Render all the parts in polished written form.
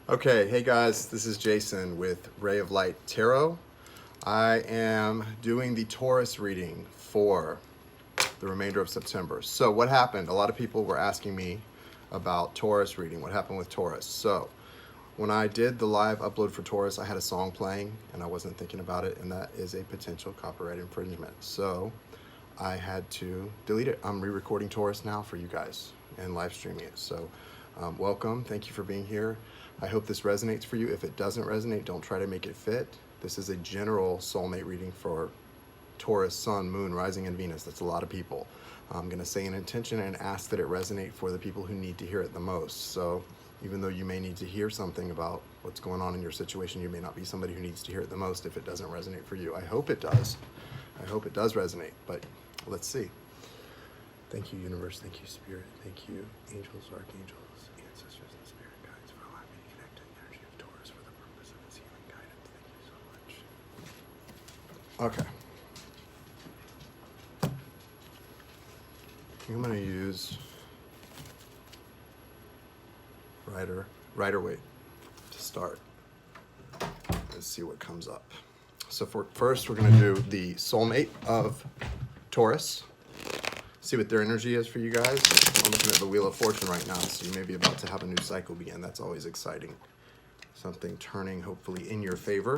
Okay, hey guys, this is Jason with Ray of Light Tarot. I am doing the Taurus reading for the remainder of September. So what happened? A lot of people were asking me about Taurus reading, what happened with Taurus. So when I did the live upload for Taurus, I had a song playing and I wasn't thinking about it, and that is a potential copyright infringement. So I had to delete it. I'm re-recording Taurus now for you guys and live streaming it. So welcome, thank you for being here. I hope this resonates for you. If it doesn't resonate, don't try to make it fit. This is a general soulmate reading for Taurus, Sun, Moon, Rising, and Venus. That's a lot of people. I'm going to say an intention and ask that it resonate for the people who need to hear it the most. So even though you may need to hear something about what's going on in your situation, you may not be somebody who needs to hear it the most if it doesn't resonate for you. I hope it does. I hope it does resonate, but let's see. Thank you, universe. Thank you, spirit. Thank you, angels, archangels, ancestors, and spirit guides for allowing me to connect to the energy of Taurus for the purpose of this healing guidance. Thank you so much. Okay. I'm going to use Rider-Waite to start. Let's see what comes up. So first, we're going to do the soulmate of Taurus. See what their energy is for you guys. I'm looking at the Wheel of Fortune right now, so you may be about to have a new cycle begin. That's always exciting. Something turning, hopefully, in your favor.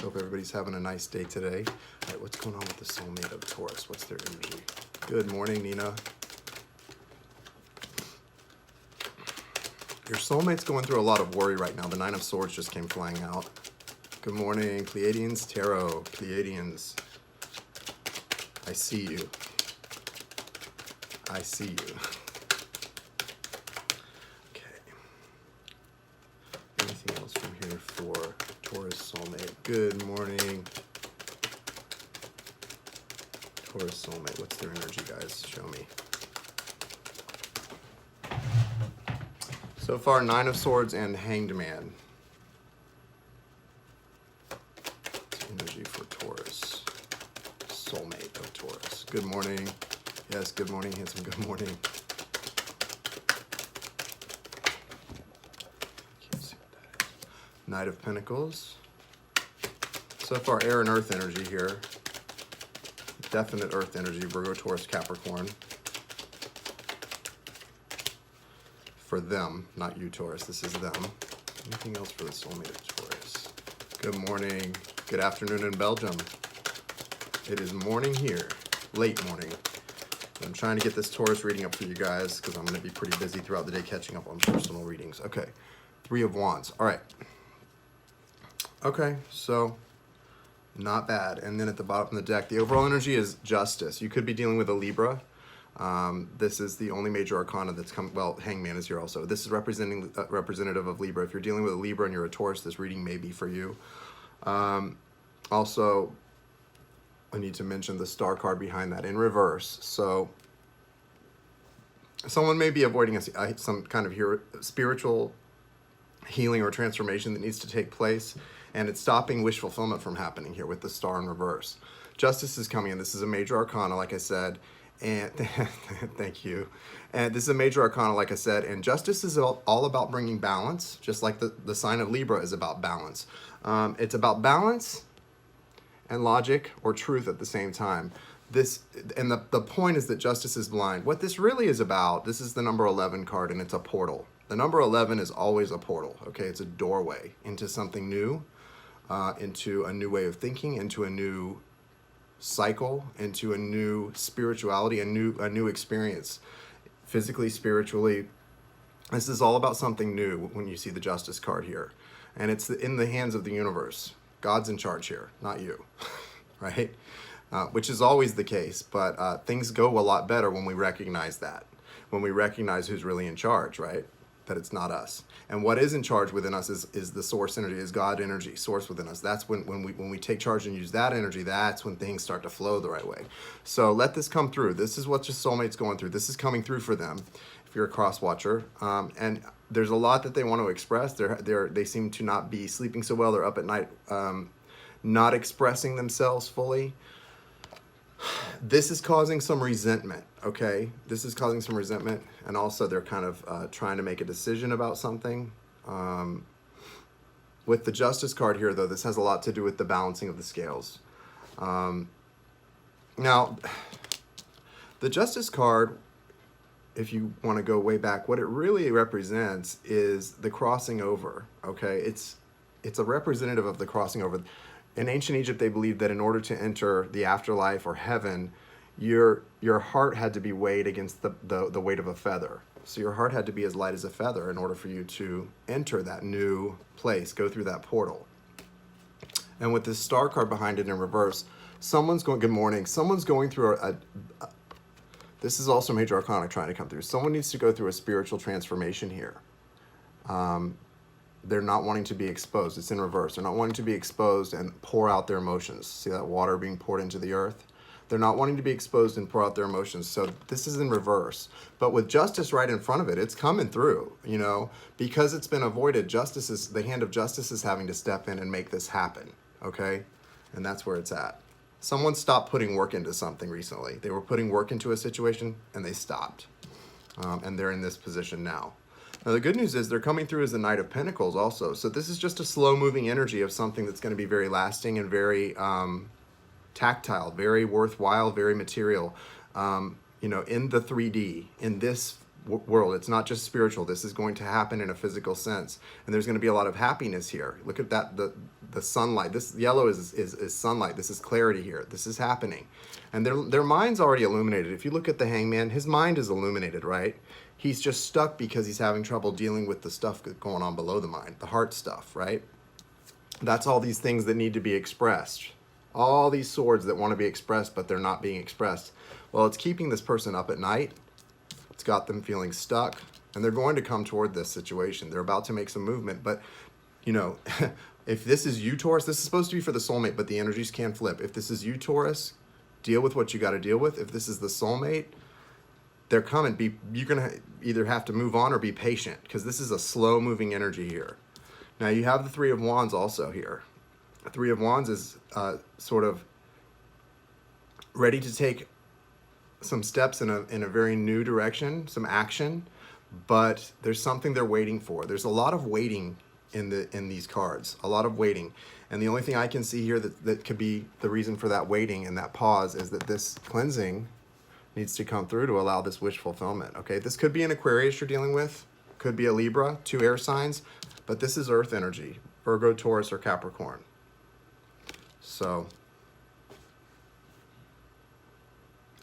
Hope everybody's having a nice day today. All right, what's going on with the soulmate of Taurus? What's their energy? Good morning, Nina. Your soulmate's going through a lot of worry right now. The Nine of Swords just came flying out. Good morning, Pleiadians Tarot. Pleiadians. I see you. I see you. Okay. Anything else from here for Taurus soulmate? Good morning. Taurus soulmate. What's their energy, guys? Show me. So far, Nine of Swords and Hanged Man. Energy for Taurus. Soulmate of Taurus. Good morning. Yes, good morning, handsome. Good morning. Can't see what that is. Knight of Pentacles. So far, air and earth energy here. Definite earth energy. Virgo, Taurus, Capricorn. For them, not you, Taurus. This is them. Anything else for the soulmate of Taurus? Good morning. Good afternoon in Belgium. It is morning here, late morning. I'm trying to get this Taurus reading up for you guys because I'm going to be pretty busy throughout the day catching up on personal readings. Okay, Three of Wands. All right. Okay, so not bad. And then at the bottom of the deck, the overall energy is Justice. You could be dealing with a Libra. This is the only major arcana that's come. Well, Hangman is here also. This is representative of Libra. If you're dealing with a Libra and you're a Taurus, this reading may be for you. Also, I need to mention the star card behind that in reverse. So someone may be avoiding some kind of spiritual healing or transformation that needs to take place, and it's stopping wish fulfillment from happening here with the star in reverse. Justice is coming in. This is a major arcana, like I said, and thank you. And this is a major arcana, like I said, and justice is all about bringing balance, just like the sign of Libra is about balance. It's about balance and logic or truth at the same time. The point is that justice is blind. What this really is about, this is the number 11 card, and it's a portal. The number 11 is always a portal, okay? It's a doorway into something new, into a new way of thinking, into a new cycle, into a new spirituality, a new experience, physically, spiritually. This is all about something new when you see the Justice card here. And it's in the hands of the universe. God's in charge here, not you, right? Which is always the case, but things go a lot better when we recognize that, when we recognize who's really in charge, right? That it's not us. And what is in charge within us is the source energy, is God energy, source within us. That's when we take charge and use that energy, that's when things start to flow the right way. So let this come through. This is what your soulmate's going through. This is coming through for them, if you're a cross watcher. And there's a lot that they want to express. They seem to not be sleeping so well. They're up at night, not expressing themselves fully. This is causing some resentment, okay? This is causing some resentment, and also they're kind of trying to make a decision about something. With the Justice card here, though, this has a lot to do with the balancing of the scales. Now, the Justice card, if you want to go way back, what it really represents is the crossing over, okay? It's a representative of the crossing over. In ancient Egypt, they believed that in order to enter the afterlife or heaven, your heart had to be weighed against the weight of a feather. So your heart had to be as light as a feather in order for you to enter that new place, go through that portal. And with this star card behind it in reverse, someone's going, good morning, someone's going through this is also Major Arcana trying to come through. Someone needs to go through a spiritual transformation here. They're not wanting to be exposed. It's in reverse. They're not wanting to be exposed and pour out their emotions. See that water being poured into the earth? They're not wanting to be exposed and pour out their emotions. So this is in reverse. But with justice right in front of it, it's coming through, you know, because it's been avoided. The hand of justice is having to step in and make this happen, okay? And that's where it's at. Someone stopped putting work into something recently. They were putting work into a situation and they stopped. And they're in this position now. Now, the good news is they're coming through as the Knight of Pentacles also. So this is just a slow-moving energy of something that's going to be very lasting and very tactile, very worthwhile, very material. You know, in the 3D, in this world, it's not just spiritual. This is going to happen in a physical sense. And there's going to be a lot of happiness here. Look at that, the sunlight. This yellow is sunlight. This is clarity here. This is happening. And their mind's already illuminated. If you look at the Hangman, his mind is illuminated, right? He's just stuck because he's having trouble dealing with the stuff going on below the mind, the heart stuff, right? That's all these things that need to be expressed. All these swords that want to be expressed, but they're not being expressed. Well, it's keeping this person up at night. It's got them feeling stuck, and they're going to come toward this situation. They're about to make some movement, but, you know, if this is you, Taurus, this is supposed to be for the soulmate, but the energies can flip. If this is you, Taurus, deal with what you got to deal with. If this is the soulmate, they're coming. You're going to either have to move on or be patient, because this is a slow-moving energy here. Now, you have the Three of Wands also here. The Three of Wands is sort of ready to take some steps in a very new direction, some action, but there's something they're waiting for. There's a lot of waiting in these cards, a lot of waiting. And the only thing I can see here that could be the reason for that waiting and that pause is that this cleansing needs to come through to allow this wish fulfillment, okay? This could be an Aquarius you're dealing with, could be a Libra, 2 air signs, but this is earth energy, Virgo, Taurus, or Capricorn. So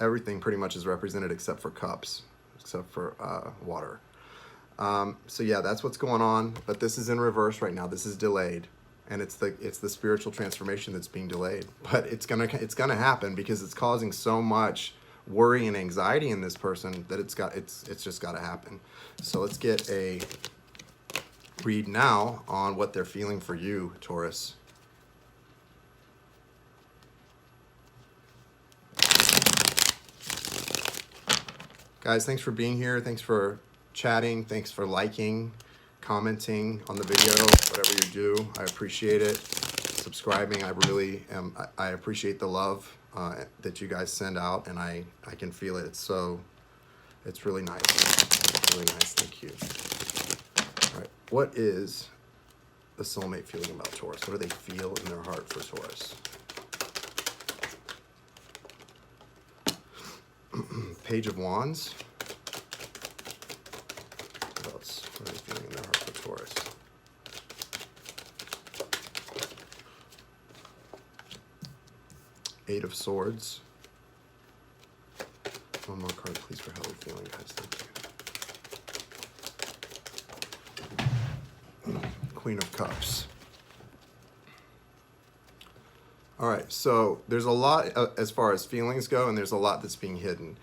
everything pretty much is represented except for cups, except for water. So yeah, that's what's going on, but this is in reverse right now. This is delayed, and it's the spiritual transformation that's being delayed. But it's gonna happen because it's causing so much worry and anxiety in this person that it's just got to happen. So let's get a read now on what they're feeling for you, Taurus. Guys, thanks for being here. Thanks for chatting. Thanks for liking, commenting on the video, whatever you do. I appreciate it. Subscribing, I appreciate the love that you guys send out, and I can feel it. It's really nice. It's really nice. Thank you. All right. What is the soulmate feeling about Taurus? What do they feel in their heart for Taurus? Page of Wands. What else? What are they feeling in their heart for Taurus? Eight of Swords. One more card, please, for how they're feeling, guys. Thank you. Queen of Cups. All right, so there's a lot as far as feelings go, and there's a lot that's being hidden.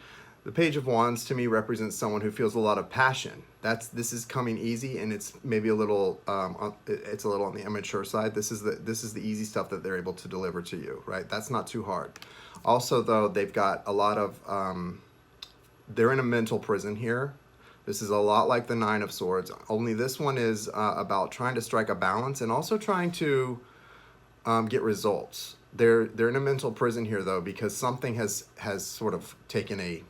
The Page of Wands to me represents someone who feels a lot of passion. This is coming easy, and it's maybe a little it's a little on the immature side. This is the easy stuff that they're able to deliver to you, right? That's not too hard. Also, though, they've got a lot of they're in a mental prison here. This is a lot like the Nine of Swords, only this one is about trying to strike a balance and also trying to get results. They're in a mental prison here though, because something has sort of taken a.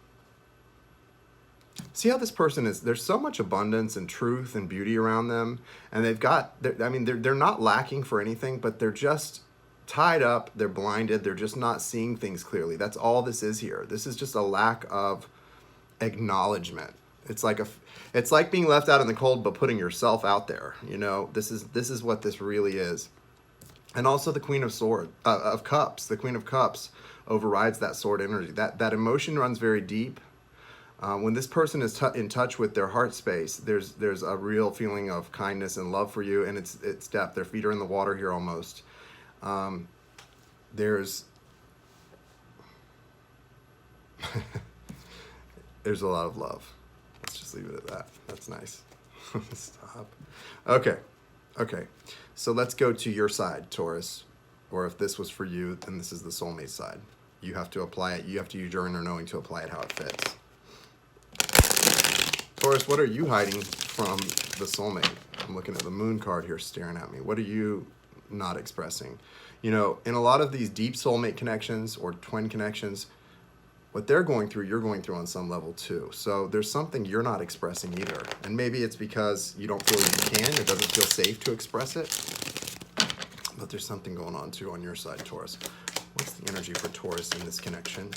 See how this person is. There's so much abundance and truth and beauty around them, and they're not lacking for anything, but they're just tied up. They're blinded. They're just not seeing things clearly. That's all this is here. This is just a lack of acknowledgement. It's like being left out in the cold, but putting yourself out there. You know, this is what this really is. And also the Queen of Cups. The Queen of Cups overrides that sword energy. That emotion runs very deep. When this person is in touch with their heart space, there's a real feeling of kindness and love for you, and it's depth. Their feet are in the water here almost. There's there's a lot of love. Let's just leave it at that. That's nice. Stop. Okay. So let's go to your side, Taurus. Or if this was for you, then this is the soulmate side. You have to apply it. You have to use your inner knowing to apply it how it fits. Taurus, what are you hiding from the soulmate? I'm looking at the moon card here staring at me. What are you not expressing? You know, in a lot of these deep soulmate connections or twin connections, what they're going through, you're going through on some level too. So there's something you're not expressing either. And maybe it's because you don't feel you can. It doesn't feel safe to express it. But there's something going on too on your side, Taurus. What's the energy for Taurus in this connection?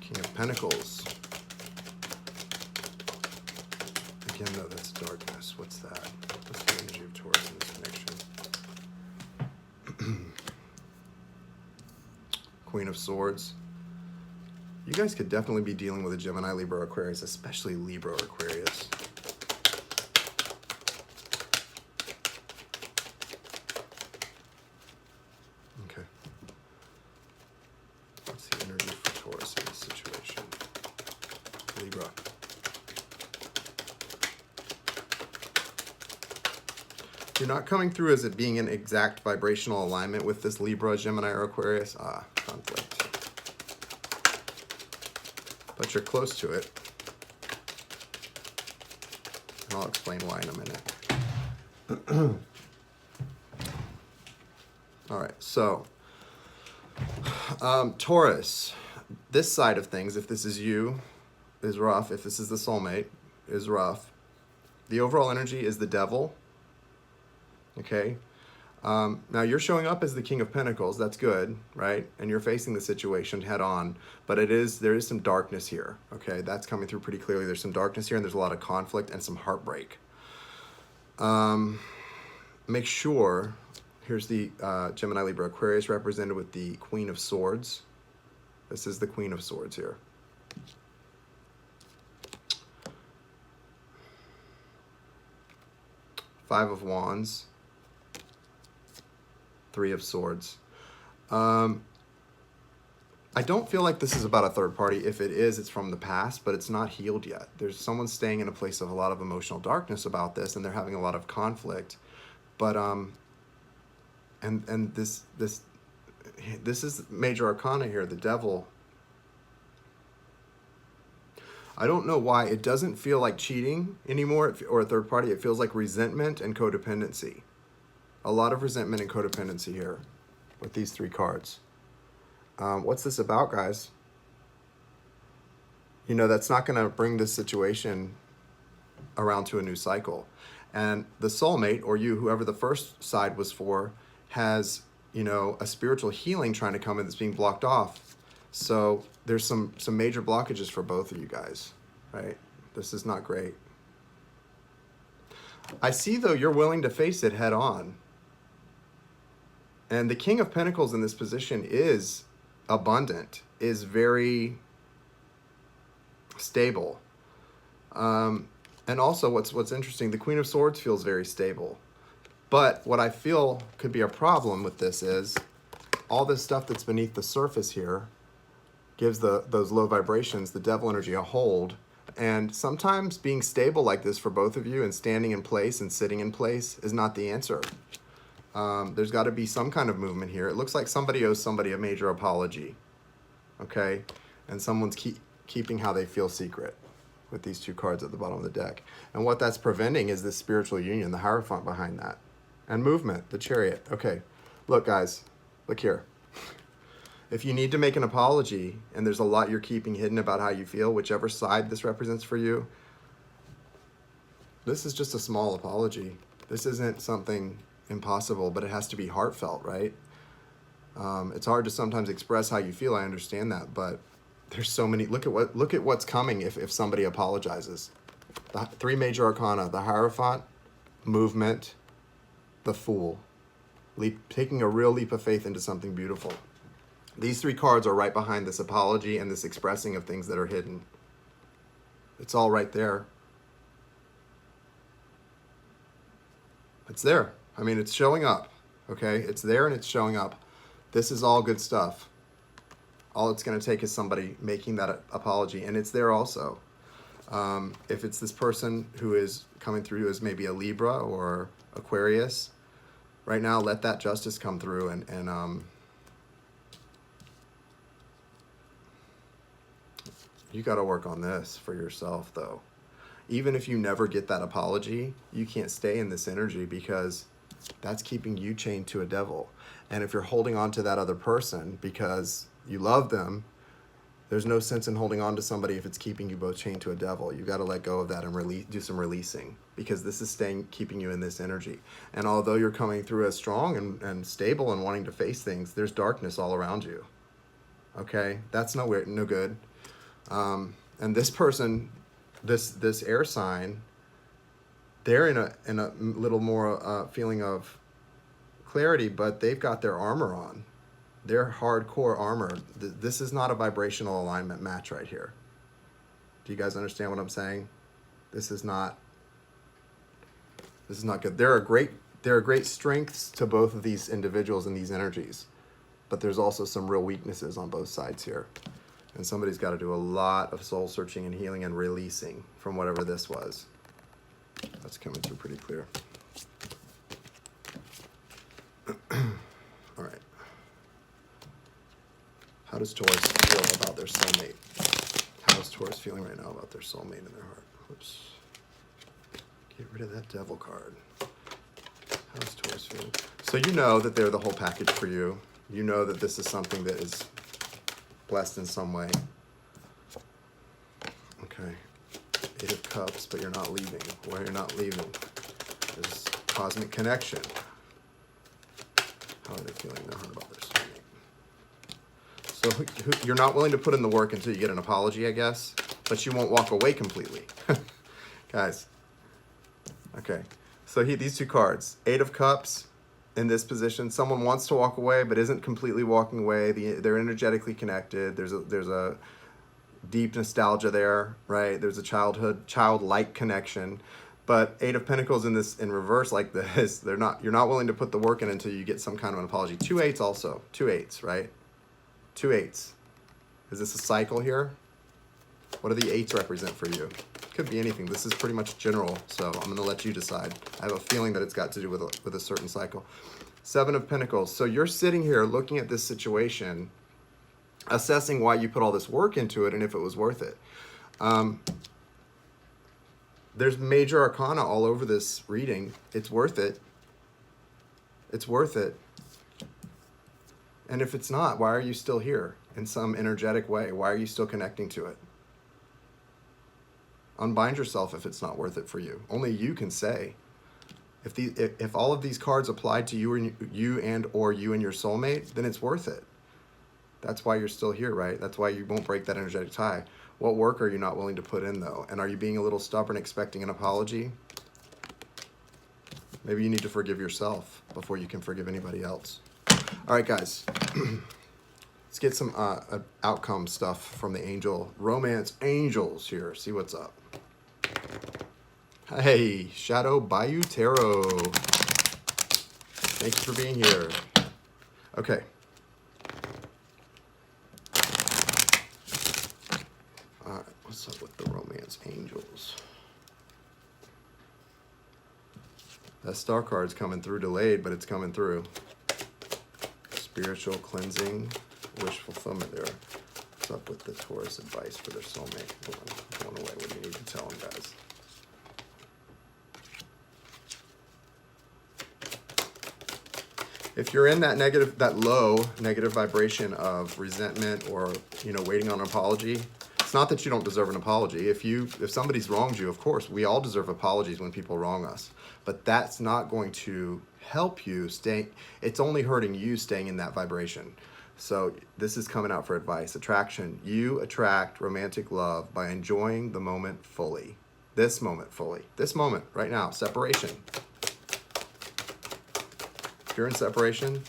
King of Pentacles. Again, though, that's darkness. What's that? What's the energy of Taurus in this connection? Queen of Swords. You guys could definitely be dealing with a Gemini, Libra, Aquarius, especially Libra or Aquarius. Okay. What's the energy for Taurus in this situation? Libra. You're not coming through as it being in exact vibrational alignment with this Libra, Gemini, or Aquarius. Conflict. But you're close to it. And I'll explain why in a minute. All right, so Taurus, this side of things, if this is you, is rough. If this is the soulmate, is rough. The overall energy is the devil. Okay. Now you're showing up as the King of Pentacles. That's good, right? And you're facing the situation head on. But there is some darkness here. Okay, that's coming through pretty clearly. There's some darkness here, and there's a lot of conflict and some heartbreak. Make sure. Here's the Gemini, Libra, Aquarius represented with the Queen of Swords. This is the Queen of Swords here. Five of Wands. Three of Swords. I don't feel like this is about a third party. If it is, it's from the past, but it's not healed yet. There's someone staying in a place of a lot of emotional darkness about this, and they're having a lot of conflict. But and this is major arcana here, the devil. I don't know why it doesn't feel like cheating anymore or a third party. It feels like resentment and codependency. A lot of resentment and codependency here with these three cards. What's this about, guys? You know, that's not going to bring this situation around to a new cycle. And the soulmate, or you, whoever the first side was for, has, you know, a spiritual healing trying to come in that's being blocked off. So there's some major blockages for both of you guys, right? This is not great. I see, though, you're willing to face it head on. And the King of Pentacles in this position is abundant, is very stable. And also what's interesting, the Queen of Swords feels very stable. But what I feel could be a problem with this is all this stuff that's beneath the surface here gives those low vibrations, the devil energy, a hold. And sometimes being stable like this for both of you and standing in place and sitting in place is not the answer. There's got to be some kind of movement here. It looks like somebody owes somebody a major apology, okay? And someone's keeping how they feel secret with these two cards at the bottom of the deck. And what that's preventing is this spiritual union, the Hierophant behind that. And movement, the Chariot. Okay, look guys, look here. If you need to make an apology and there's a lot you're keeping hidden about how you feel, whichever side this represents for you, this is just a small apology. This isn't something impossible, but it has to be heartfelt, right? It's hard to sometimes express how you feel. I understand that, but there's so many. Look at what's coming if somebody apologizes. The 3 major arcana: the Hierophant, movement, the Fool. Taking a real leap of faith into something beautiful. These 3 cards are right behind this apology and this expressing of things that are hidden. It's all right there. It's there. I mean, it's showing up, okay? It's there and it's showing up. This is all good stuff. All it's going to take is somebody making that apology, and it's there also. If it's this person who is coming through as maybe a Libra or Aquarius, right now let that justice come through, and you got to work on this for yourself, though. Even if you never get that apology, you can't stay in this energy because that's keeping you chained to a devil. And if you're holding on to that other person because you love them, there's no sense in holding on to somebody if it's keeping you both chained to a devil. You got to let go of that and do some releasing, because this is keeping you in this energy. And although you're coming through as strong and stable and wanting to face things, there's darkness all around you. Okay, that's no good. And this person, this air sign, they're in a little more feeling of clarity, but they've got their armor on. Their hardcore armor. This is not a vibrational alignment match right here. Do you guys understand what I'm saying? This is not good. There are great strengths to both of these individuals and these energies, but there's also some real weaknesses on both sides here. And somebody's got to do a lot of soul searching and healing and releasing from whatever this was. That's coming through pretty clear. All right. How does Taurus feel about their soulmate? How is Taurus feeling right now about their soulmate in their heart? Whoops. Get rid of that devil card. How is Taurus feeling? So you know that they're the whole package for you. You know that this is something that is blessed in some way. Okay. 8 of Cups, but you're not leaving. Why you're not leaving? There's cosmic connection. How are they feeling in their heart about their soulmate? So you're not willing to put in the work until you get an apology, I guess, but you won't walk away completely. Guys. Okay. So these 2 cards, 8 of Cups in this position. Someone wants to walk away but isn't completely walking away. They're energetically connected. There's a deep nostalgia there, right? There's a childlike connection. But 8 of Pentacles in reverse like this, you're not willing to put the work in until you get some kind of an apology. 2 8s also. 2 8s, right? 2 8s. Is this a cycle here? What do the 8s represent for you? Could be anything. This is pretty much general, so I'm going to let you decide. I have a feeling that it's got to do with a certain cycle. 7 of Pentacles. So you're sitting here looking at this situation, assessing why you put all this work into it and if it was worth it. There's major arcana all over this reading. It's worth it. It's worth it. And if it's not, why are you still here in some energetic way? Why are you still connecting to it? Unbind yourself if it's not worth it for you. Only you can say. If all of these cards applied to you and you and your soulmate, then it's worth it. That's why you're still here, right? That's why you won't break that energetic tie. What work are you not willing to put in, though? And are you being a little stubborn, expecting an apology? Maybe you need to forgive yourself before you can forgive anybody else. All right, guys. Let's get some outcome stuff from the angel. Romance angels here. See what's up. Hey, Shadow Bayou Tarot. Thank you for being here. Okay. All right, what's up with the romance angels? That star card's coming through delayed, but it's coming through. Spiritual cleansing, wish fulfillment there. What's up with the Taurus advice for their soulmate? Hold on, going away. What do you need to tell them, guys? If you're in that negative, that low negative vibration of resentment or, you know, waiting on an apology, it's not that you don't deserve an apology. If somebody's wronged you, of course, we all deserve apologies when people wrong us. But that's not going to help you stay. It's only hurting you staying in that vibration. So this is coming out for advice. Attraction. You attract romantic love by enjoying the moment fully. This moment fully. This moment right now. Separation. If you're in separation,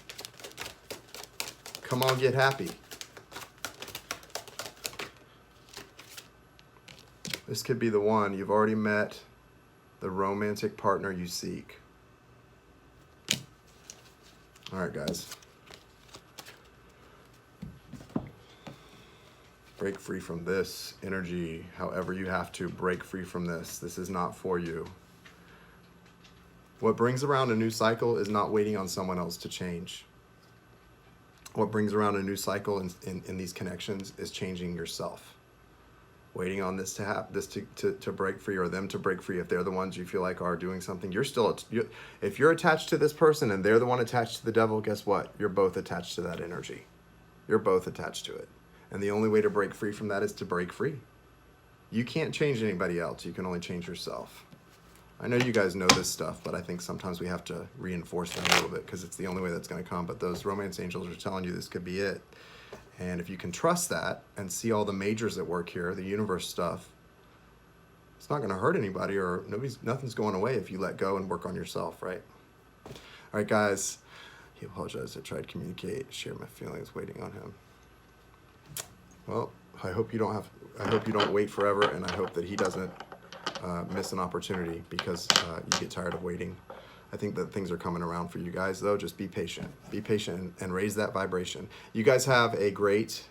come on, get happy. This could be the one. You've already met the romantic partner you seek. All right, guys. Break free from this energy. However you have to, break free from this. This is not for you. What brings around a new cycle is not waiting on someone else to change. What brings around a new cycle in these connections is changing yourself. Waiting on this to happen, this to break free, or them to break free if they're the ones you feel like are doing something. If you're attached to this person and they're the one attached to the devil, guess what? You're both attached to that energy. You're both attached to it. And the only way to break free from that is to break free. You can't change anybody else. You can only change yourself. I know you guys know this stuff, but I think sometimes we have to reinforce it a little bit because it's the only way that's going to come. But those romance angels are telling you this could be it. And if you can trust that and see all the majors at work here, the universe stuff, it's not going to hurt anybody, or nothing's going away if you let go and work on yourself, right? All right, guys. He apologized. I tried to communicate, share my feelings, waiting on him. Well, I hope you don't wait forever, and I hope that he doesn't miss an opportunity because you get tired of waiting. I think that things are coming around for you guys, though. Just be patient. Be patient and raise that vibration. You guys have a great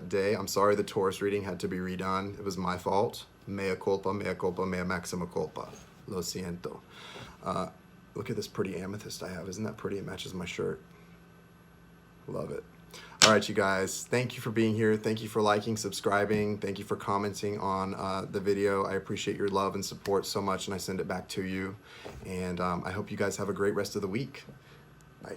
day. I'm sorry the Taurus reading had to be redone. It was my fault. Mea culpa, mea maxima culpa. Lo siento. Look at this pretty amethyst I have. Isn't that pretty? It matches my shirt. Love it. All right, you guys, thank you for being here. Thank you for liking, subscribing. Thank you for commenting on the video. I appreciate your love and support so much, and I send it back to you. And I hope you guys have a great rest of the week. Bye.